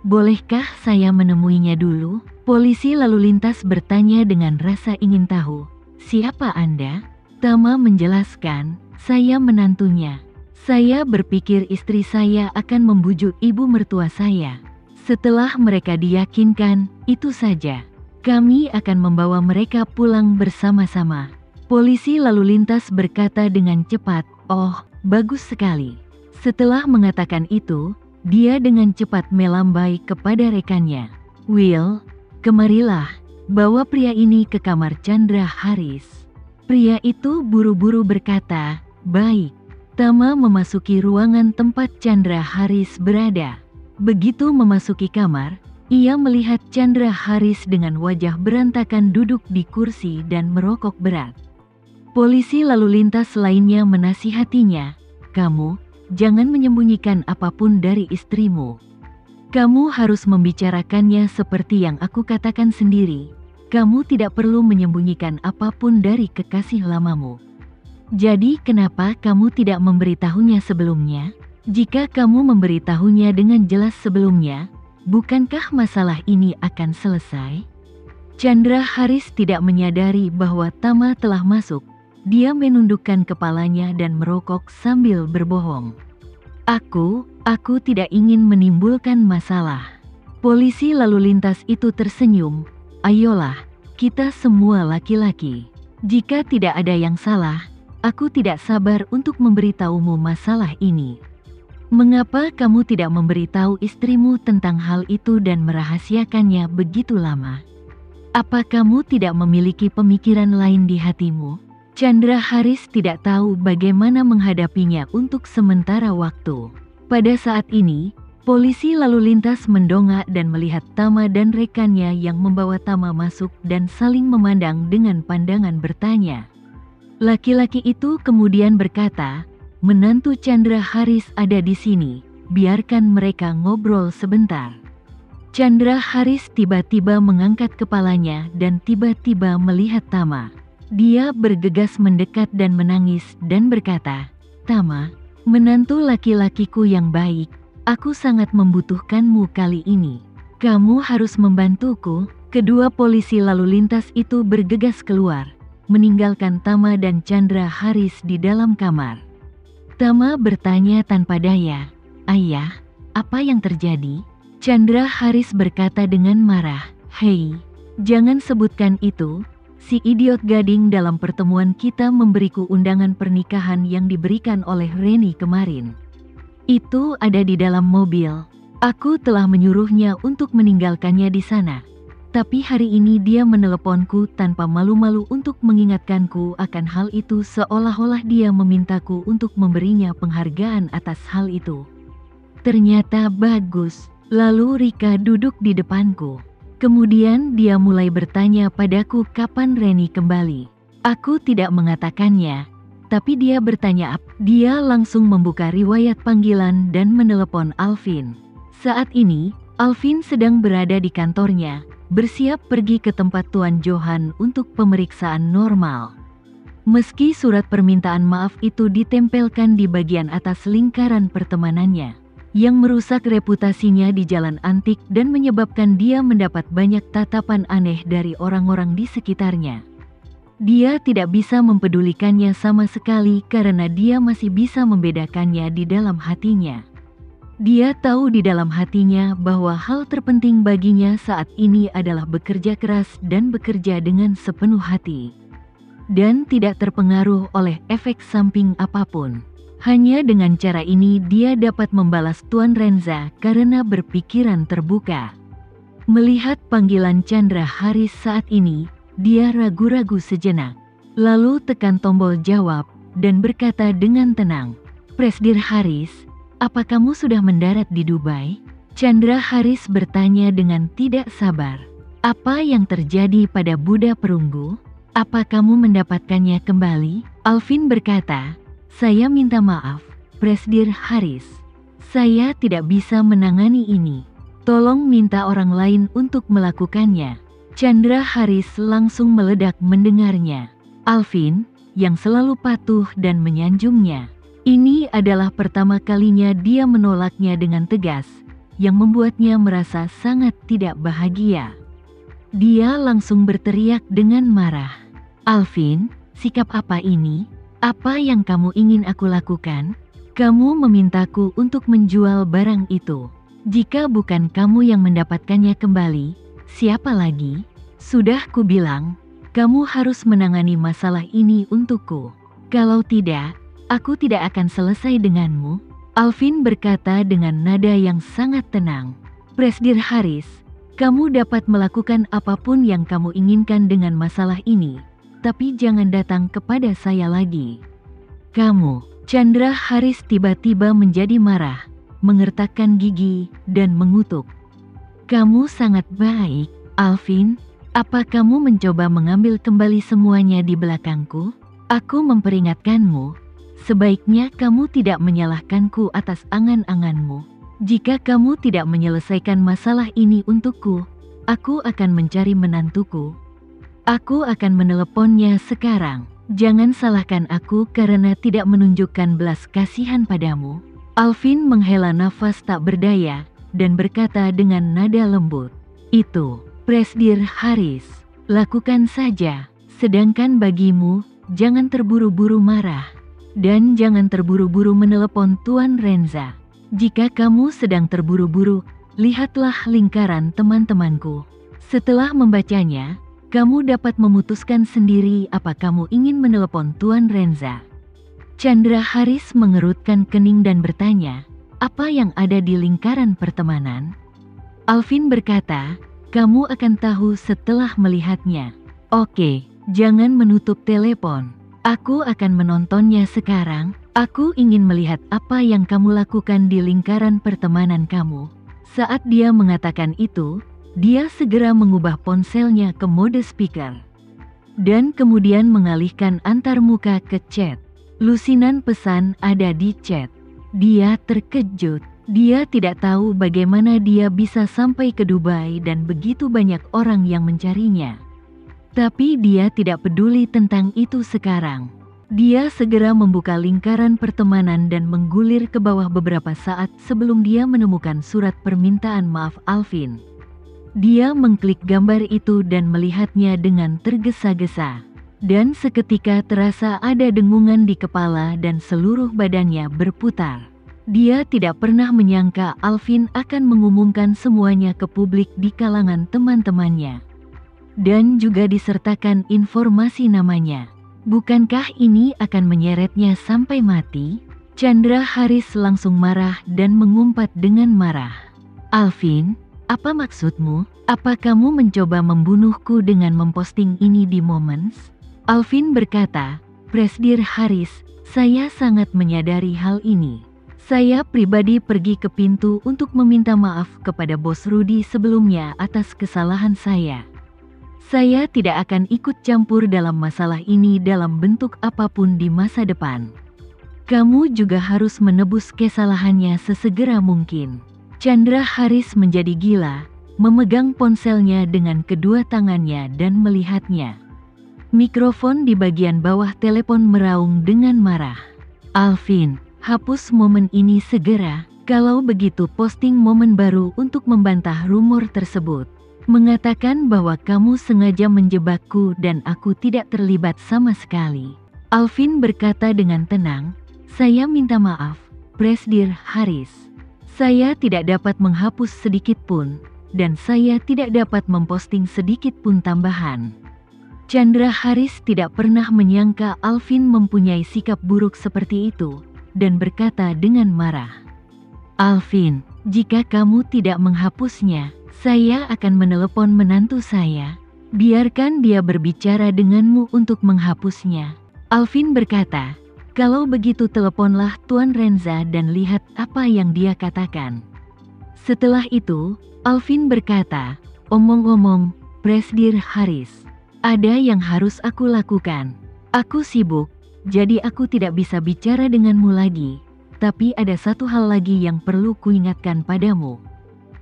Bolehkah saya menemuinya dulu? Polisi lalu lintas bertanya dengan rasa ingin tahu. Siapa Anda? Tama menjelaskan, saya menantunya. Saya berpikir istri saya akan membujuk ibu mertua saya. Setelah mereka diyakinkan, itu saja. Kami akan membawa mereka pulang bersama-sama. Polisi lalu lintas berkata dengan cepat, "Oh, bagus sekali." Setelah mengatakan itu, dia dengan cepat melambai kepada rekannya. "Will, kemarilah, bawa pria ini ke kamar Chandra Haris." Pria itu buru-buru berkata, "Baik." Tama memasuki ruangan tempat Chandra Haris berada. Begitu memasuki kamar, ia melihat Chandra Haris dengan wajah berantakan duduk di kursi dan merokok berat. Polisi lalu lintas lainnya menasihatinya, "Kamu, jangan menyembunyikan apapun dari istrimu. Kamu harus membicarakannya seperti yang aku katakan sendiri. Kamu tidak perlu menyembunyikan apapun dari kekasih lamamu. Jadi kenapa kamu tidak memberitahunya sebelumnya? Jika kamu memberitahunya dengan jelas sebelumnya, bukankah masalah ini akan selesai?" Chandra Haris tidak menyadari bahwa Tama telah masuk. Dia menundukkan kepalanya dan merokok sambil berbohong. Aku tidak ingin menimbulkan masalah." Polisi lalu lintas itu tersenyum. "Ayolah, kita semua laki-laki. Jika tidak ada yang salah, aku tidak sabar untuk memberitahumu masalah ini. Mengapa kamu tidak memberitahu istrimu tentang hal itu dan merahasiakannya begitu lama? Apa kamu tidak memiliki pemikiran lain di hatimu?" Chandra Haris tidak tahu bagaimana menghadapinya untuk sementara waktu. Pada saat ini, polisi lalu lintas mendongak dan melihat Tama dan rekannya yang membawa Tama masuk dan saling memandang dengan pandangan bertanya. Laki-laki itu kemudian berkata, "Menantu Chandra Haris ada di sini, biarkan mereka ngobrol sebentar." Chandra Haris tiba-tiba mengangkat kepalanya dan tiba-tiba melihat Tama. Dia bergegas mendekat dan menangis dan berkata, "Tama, menantu laki-lakiku yang baik, aku sangat membutuhkanmu kali ini. Kamu harus membantuku." Kedua polisi lalu lintas itu bergegas keluar, meninggalkan Tama dan Chandra Haris di dalam kamar. Tama bertanya tanpa daya, "Ayah, apa yang terjadi?" Chandra Haris berkata dengan marah, "Hei, jangan sebutkan itu. Si idiot gading dalam pertemuan kita memberiku undangan pernikahan yang diberikan oleh Reni kemarin. Itu ada di dalam mobil. Aku telah menyuruhnya untuk meninggalkannya di sana. Tapi hari ini dia meneleponku tanpa malu-malu untuk mengingatkanku akan hal itu seolah-olah dia memintaku untuk memberinya penghargaan atas hal itu. Ternyata bagus." Lalu Rika duduk di depanku. Kemudian dia mulai bertanya padaku kapan Reni kembali. Aku tidak mengatakannya, tapi dia bertanya apa. Dia langsung membuka riwayat panggilan dan menelepon Alvin. Saat ini, Alvin sedang berada di kantornya, bersiap pergi ke tempat Tuan Johan untuk pemeriksaan normal. Meski surat permintaan maaf itu ditempelkan di bagian atas lingkaran pertemanannya, yang merusak reputasinya di jalan antik dan menyebabkan dia mendapat banyak tatapan aneh dari orang-orang di sekitarnya. Dia tidak bisa mempedulikannya sama sekali karena dia masih bisa membedakannya di dalam hatinya. Dia tahu di dalam hatinya bahwa hal terpenting baginya saat ini adalah bekerja keras dan bekerja dengan sepenuh hati. Dan tidak terpengaruh oleh efek samping apapun. Hanya dengan cara ini dia dapat membalas Tuan Renza karena berpikiran terbuka. Melihat panggilan Chandra Haris saat ini, dia ragu-ragu sejenak. Lalu tekan tombol jawab dan berkata dengan tenang, "Presdir Haris, apa kamu sudah mendarat di Dubai?" Chandra Haris bertanya dengan tidak sabar. "Apa yang terjadi pada Buddha perunggu? Apa kamu mendapatkannya kembali?" Alvin berkata, "Saya minta maaf, Presdir Haris. Saya tidak bisa menangani ini. Tolong minta orang lain untuk melakukannya." Chandra Haris langsung meledak mendengarnya. Alvin, yang selalu patuh dan menyanjungnya, ini adalah pertama kalinya dia menolaknya dengan tegas. yang membuatnya merasa sangat tidak bahagia. Dia langsung berteriak dengan marah. "Alvin, sikap apa ini? Apa yang kamu ingin aku lakukan? Kamu memintaku untuk menjual barang itu. Jika bukan kamu yang mendapatkannya kembali, siapa lagi? Sudah kubilang, kamu harus menangani masalah ini untukku. Kalau tidak, aku tidak akan selesai denganmu." Alvin berkata dengan nada yang sangat tenang. "Presdir Haris, kamu dapat melakukan apapun yang kamu inginkan dengan masalah ini, tapi jangan datang kepada saya lagi." "Kamu..." Chandra Haris tiba-tiba menjadi marah, mengertakkan gigi, dan mengutuk. "Kamu sangat baik, Alvin. Apa kamu mencoba mengambil kembali semuanya di belakangku? Aku memperingatkanmu. Sebaiknya kamu tidak menyalahkanku atas angan-anganmu. Jika kamu tidak menyelesaikan masalah ini untukku, aku akan mencari menantuku. Aku akan meneleponnya sekarang. Jangan salahkan aku karena tidak menunjukkan belas kasihan padamu." Alvin menghela nafas tak berdaya dan berkata dengan nada lembut, "Itu, Presdir Haris, lakukan saja. Sedangkan bagimu, jangan terburu-buru marah. Dan jangan terburu-buru menelepon Tuan Renza. Jika kamu sedang terburu-buru, lihatlah lingkaran teman-temanku. Setelah membacanya, kamu dapat memutuskan sendiri apa kamu ingin menelepon Tuan Renza." Chandra Haris mengerutkan kening dan bertanya, "Apa yang ada di lingkaran pertemanan?" Alvin berkata, "Kamu akan tahu setelah melihatnya." "Oke, jangan menutup telepon. Aku akan menontonnya sekarang. Aku ingin melihat apa yang kamu lakukan di lingkaran pertemanan kamu." Saat dia mengatakan itu, dia segera mengubah ponselnya ke mode speaker. Dan kemudian mengalihkan antar muka ke chat. Lusinan pesan ada di chat. Dia terkejut. Dia tidak tahu bagaimana dia bisa sampai ke Dubai dan begitu banyak orang yang mencarinya. Tapi dia tidak peduli tentang itu sekarang. Dia segera membuka lingkaran pertemanan dan menggulir ke bawah beberapa saat sebelum dia menemukan surat permintaan maaf Alvin. Dia mengklik gambar itu dan melihatnya dengan tergesa-gesa. Dan seketika terasa ada dengungan di kepala dan seluruh badannya berputar. Dia tidak pernah menyangka Alvin akan mengumumkan semuanya ke publik di kalangan teman-temannya. Dan juga disertakan informasi namanya. Bukankah ini akan menyeretnya sampai mati? Chandra Haris langsung marah dan mengumpat dengan marah. "Alvin, apa maksudmu? Apa kamu mencoba membunuhku dengan memposting ini di Moments?" Alvin berkata, "Presdir Haris, saya sangat menyadari hal ini. Saya pribadi pergi ke pintu untuk meminta maaf kepada Bos Rudy sebelumnya atas kesalahan saya. Saya tidak akan ikut campur dalam masalah ini dalam bentuk apapun di masa depan. Kamu juga harus menebus kesalahannya sesegera mungkin." Chandra Haris menjadi gila, memegang ponselnya dengan kedua tangannya dan melihatnya. Mikrofon di bagian bawah telepon meraung dengan marah. "Alvin, hapus momen ini segera. Kalau begitu posting momen baru untuk membantah rumor tersebut. Mengatakan bahwa kamu sengaja menjebakku dan aku tidak terlibat sama sekali." Alvin berkata dengan tenang, "Saya minta maaf, Presdir Haris. Saya tidak dapat menghapus sedikit pun, dan saya tidak dapat memposting sedikit pun tambahan." Chandra Haris tidak pernah menyangka Alvin mempunyai sikap buruk seperti itu, dan berkata dengan marah, "Alvin, jika kamu tidak menghapusnya, saya akan menelepon menantu saya. Biarkan dia berbicara denganmu untuk menghapusnya." Alvin berkata, "Kalau begitu teleponlah Tuan Renza dan lihat apa yang dia katakan." Setelah itu, Alvin berkata, "Omong-omong, Presdir Haris, ada yang harus aku lakukan. Aku sibuk, jadi aku tidak bisa bicara denganmu lagi. Tapi ada satu hal lagi yang perlu kuingatkan padamu.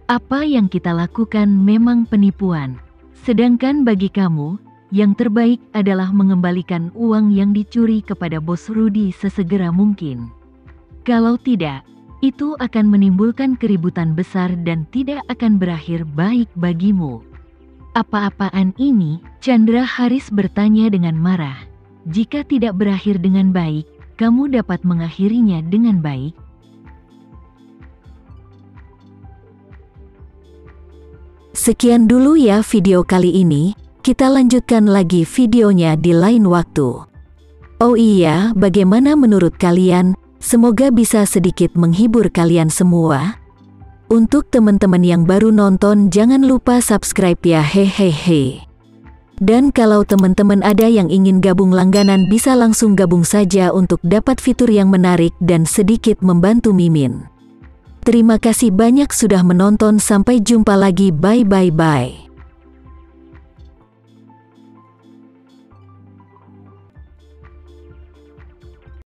Apa yang kita lakukan memang penipuan. Sedangkan bagi kamu, yang terbaik adalah mengembalikan uang yang dicuri kepada Bos Rudy sesegera mungkin. Kalau tidak, Itu akan menimbulkan keributan besar dan tidak akan berakhir baik bagimu. Apa-apaan ini? Chandra Haris bertanya dengan marah. Jika tidak berakhir dengan baik, kamu dapat mengakhirinya dengan baik. Sekian dulu ya video kali ini, kita lanjutkan lagi videonya di lain waktu. Oh iya, bagaimana menurut kalian? Semoga bisa sedikit menghibur kalian semua. Untuk teman-teman yang baru nonton, jangan lupa subscribe ya, hehehe. Dan kalau teman-teman ada yang ingin gabung langganan, bisa langsung gabung saja untuk dapat fitur yang menarik dan sedikit membantu Mimin. Terima kasih banyak sudah menonton, sampai jumpa lagi, bye bye bye.